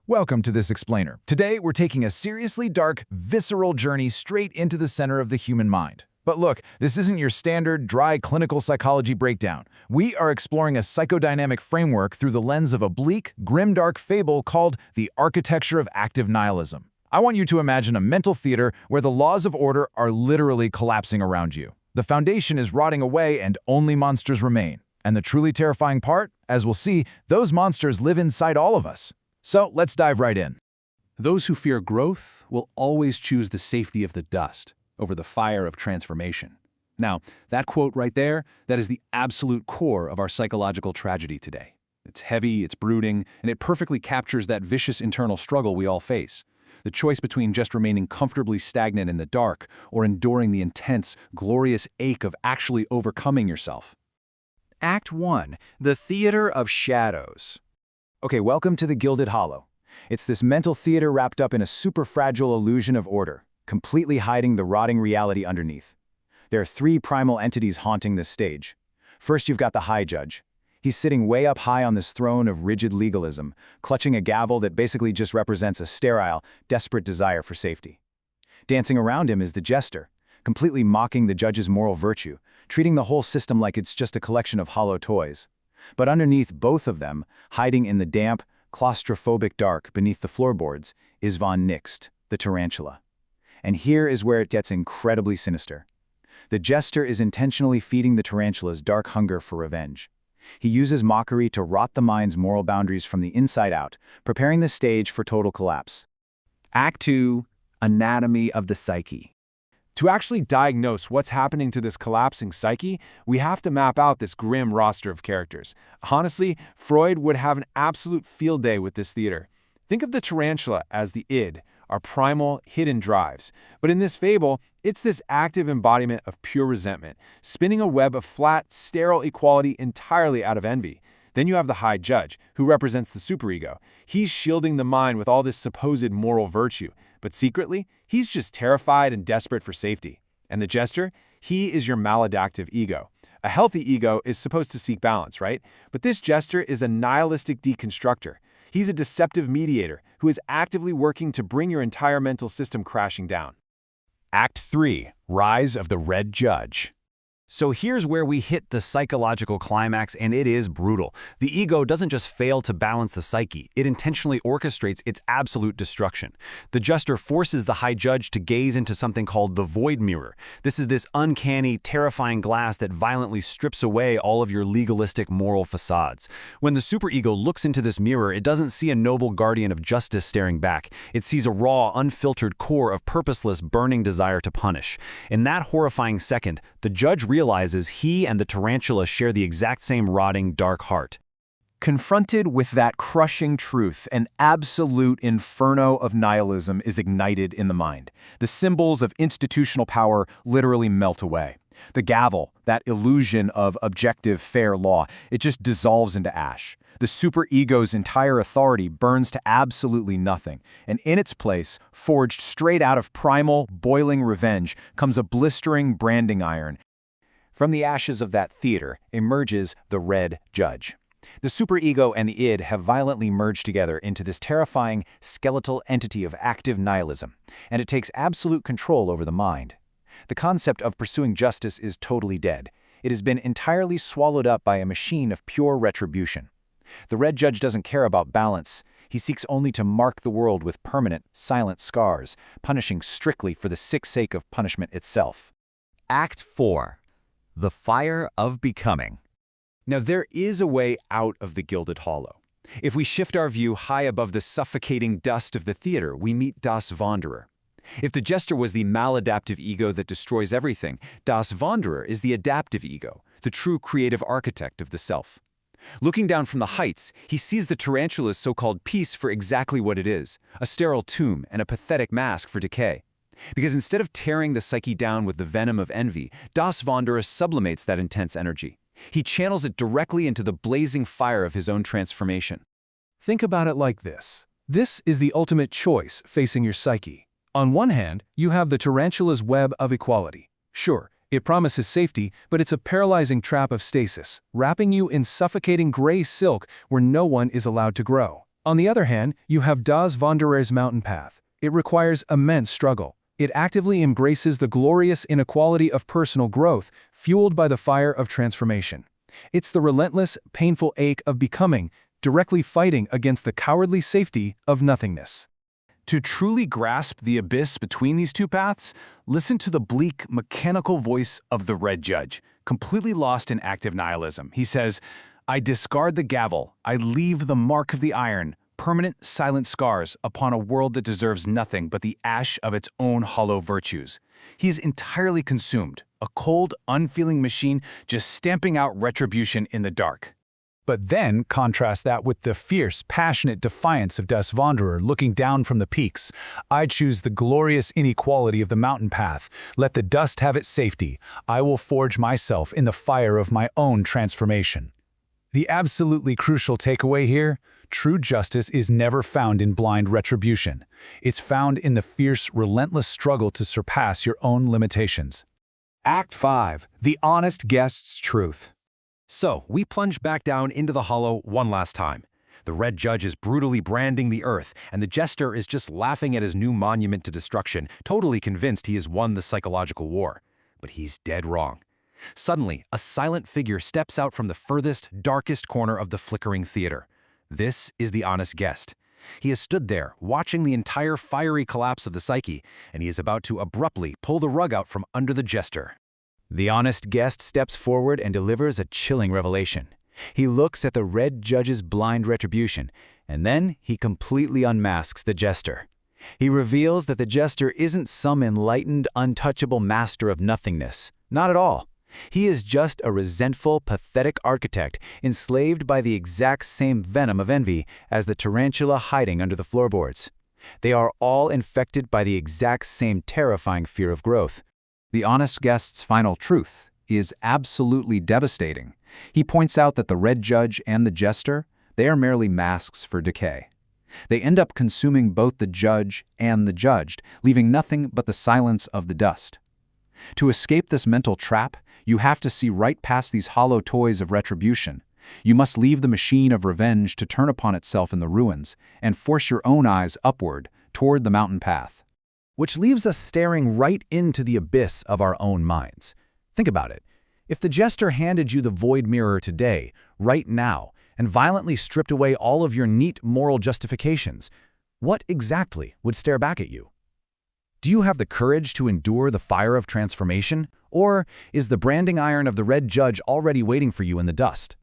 Welcome to this explainer. Today, we're taking a seriously dark, visceral journey straight into the center of the human mind. But look, this isn't your standard, dry clinical psychology breakdown. We are exploring a psychodynamic framework through the lens of a bleak, grimdark fable called the architecture of active nihilism. I want you to imagine a mental theater where the laws of order are literally collapsing around you. The foundation is rotting away and only monsters remain. And the truly terrifying part? As we'll see, those monsters live inside all of us. So let's dive right in. Those who fear growth will always choose the safety of the dust over the fire of transformation. Now, that quote right there, that is the absolute core of our psychological tragedy today. It's heavy, it's brooding, and it perfectly captures that vicious internal struggle we all face. The choice between just remaining comfortably stagnant in the dark or enduring the intense, glorious ache of actually overcoming yourself. Act 1. The Theater of Shadows. Okay, welcome to the Gilded Hollow. It's this mental theater wrapped up in a super fragile illusion of order, completely hiding the rotting reality underneath. There are three primal entities haunting this stage. First, you've got the High Judge. He's sitting way up high on this throne of rigid legalism, clutching a gavel that basically just represents a sterile, desperate desire for safety. Dancing around him is the Jester, completely mocking the judge's moral virtue, treating the whole system like it's just a collection of hollow toys. But underneath both of them, hiding in the damp, claustrophobic dark beneath the floorboards, is Von Nixt, the tarantula. And here is where it gets incredibly sinister. The Jester is intentionally feeding the tarantula's dark hunger for revenge. He uses mockery to rot the mind's moral boundaries from the inside out, preparing the stage for total collapse. Act 2. Anatomy of the Psyche. To actually diagnose what's happening to this collapsing psyche, we have to map out this grim roster of characters. Honestly, Freud would have an absolute field day with this theater. Think of the tarantula as the id, our primal, hidden drives. But in this fable, it's this active embodiment of pure resentment, spinning a web of flat, sterile equality entirely out of envy. Then you have the High Judge, who represents the superego. He's shielding the mind with all this supposed moral virtue, but secretly, he's just terrified and desperate for safety. And the Jester? He is your maladaptive ego. A healthy ego is supposed to seek balance, right? But this Jester is a nihilistic deconstructor. He's a deceptive mediator who is actively working to bring your entire mental system crashing down. Act 3. Rise of the Red Judge. So here's where we hit the psychological climax, and it is brutal. The ego doesn't just fail to balance the psyche, it intentionally orchestrates its absolute destruction. The Jester forces the High Judge to gaze into something called the void mirror. This is this uncanny, terrifying glass that violently strips away all of your legalistic moral facades. When the superego looks into this mirror, it doesn't see a noble guardian of justice staring back. It sees a raw, unfiltered core of purposeless, burning desire to punish. In that horrifying second, the judge realizes he and the tarantula share the exact same rotting, dark heart. Confronted with that crushing truth, an absolute inferno of nihilism is ignited in the mind. The symbols of institutional power literally melt away. The gavel, that illusion of objective, fair law, it just dissolves into ash. The superego's entire authority burns to absolutely nothing, and in its place, forged straight out of primal, boiling revenge, comes a blistering branding iron. From the ashes of that theater emerges the Red Judge. The superego and the id have violently merged together into this terrifying, skeletal entity of active nihilism, and it takes absolute control over the mind. The concept of pursuing justice is totally dead. It has been entirely swallowed up by a machine of pure retribution. The Red Judge doesn't care about balance. He seeks only to mark the world with permanent, silent scars, punishing strictly for the sick sake of punishment itself. Act 4. The Fire of Becoming. Now, there is a way out of the Gilded Hollow. If we shift our view high above the suffocating dust of the theater, we meet Das Wanderer. If the Jester was the maladaptive ego that destroys everything, Das Wanderer is the adaptive ego, the true creative architect of the self. Looking down from the heights, he sees the tarantula's so-called peace for exactly what it is, a sterile tomb and a pathetic mask for decay. Because instead of tearing the psyche down with the venom of envy, Das Wanderer sublimates that intense energy. He channels it directly into the blazing fire of his own transformation. Think about it like this. This is the ultimate choice facing your psyche. On one hand, you have the tarantula's web of equality. Sure, it promises safety, but it's a paralyzing trap of stasis, wrapping you in suffocating gray silk where no one is allowed to grow. On the other hand, you have Das Wanderer's mountain path. It requires immense struggle. It actively embraces the glorious inequality of personal growth, fueled by the fire of transformation. It's the relentless, painful ache of becoming, directly fighting against the cowardly safety of nothingness. To truly grasp the abyss between these two paths, listen to the bleak, mechanical voice of the Red Judge, completely lost in active nihilism. He says, "I discard the gavel, I leave the mark of the iron, permanent, silent scars upon a world that deserves nothing but the ash of its own hollow virtues." He is entirely consumed, a cold, unfeeling machine just stamping out retribution in the dark. But then contrast that with the fierce, passionate defiance of Das Wanderer looking down from the peaks. "I choose the glorious inequality of the mountain path. Let the dust have its safety. I will forge myself in the fire of my own transformation." The absolutely crucial takeaway here: true justice is never found in blind retribution. It's found in the fierce, relentless struggle to surpass your own limitations. Act 5. The Honest Guest's Truth. So, we plunge back down into the hollow one last time. The Red Judge is brutally branding the earth, and the Jester is just laughing at his new monument to destruction, totally convinced he has won the psychological war. But he's dead wrong. Suddenly, a silent figure steps out from the furthest, darkest corner of the flickering theater. This is the Honest Guest. He has stood there, watching the entire fiery collapse of the psyche, and he is about to abruptly pull the rug out from under the Jester. The Honest Guest steps forward and delivers a chilling revelation. He looks at the Red Judge's blind retribution, and then he completely unmasks the Jester. He reveals that the Jester isn't some enlightened, untouchable master of nothingness. Not at all. He is just a resentful, pathetic architect enslaved by the exact same venom of envy as the tarantula hiding under the floorboards. They are all infected by the exact same terrifying fear of growth. The Honest Guest's final truth is absolutely devastating. He points out that the Red Judge and the Jester, they are merely masks for decay. They end up consuming both the judge and the judged, leaving nothing but the silence of the dust. To escape this mental trap, you have to see right past these hollow toys of retribution. You must leave the machine of revenge to turn upon itself in the ruins, and force your own eyes upward toward the mountain path. Which leaves us staring right into the abyss of our own minds. Think about it. If the Jester handed you the void mirror today, right now, and violently stripped away all of your neat moral justifications, what exactly would stare back at you? Do you have the courage to endure the fire of transformation? Or is the branding iron of the Red Judge already waiting for you in the dust?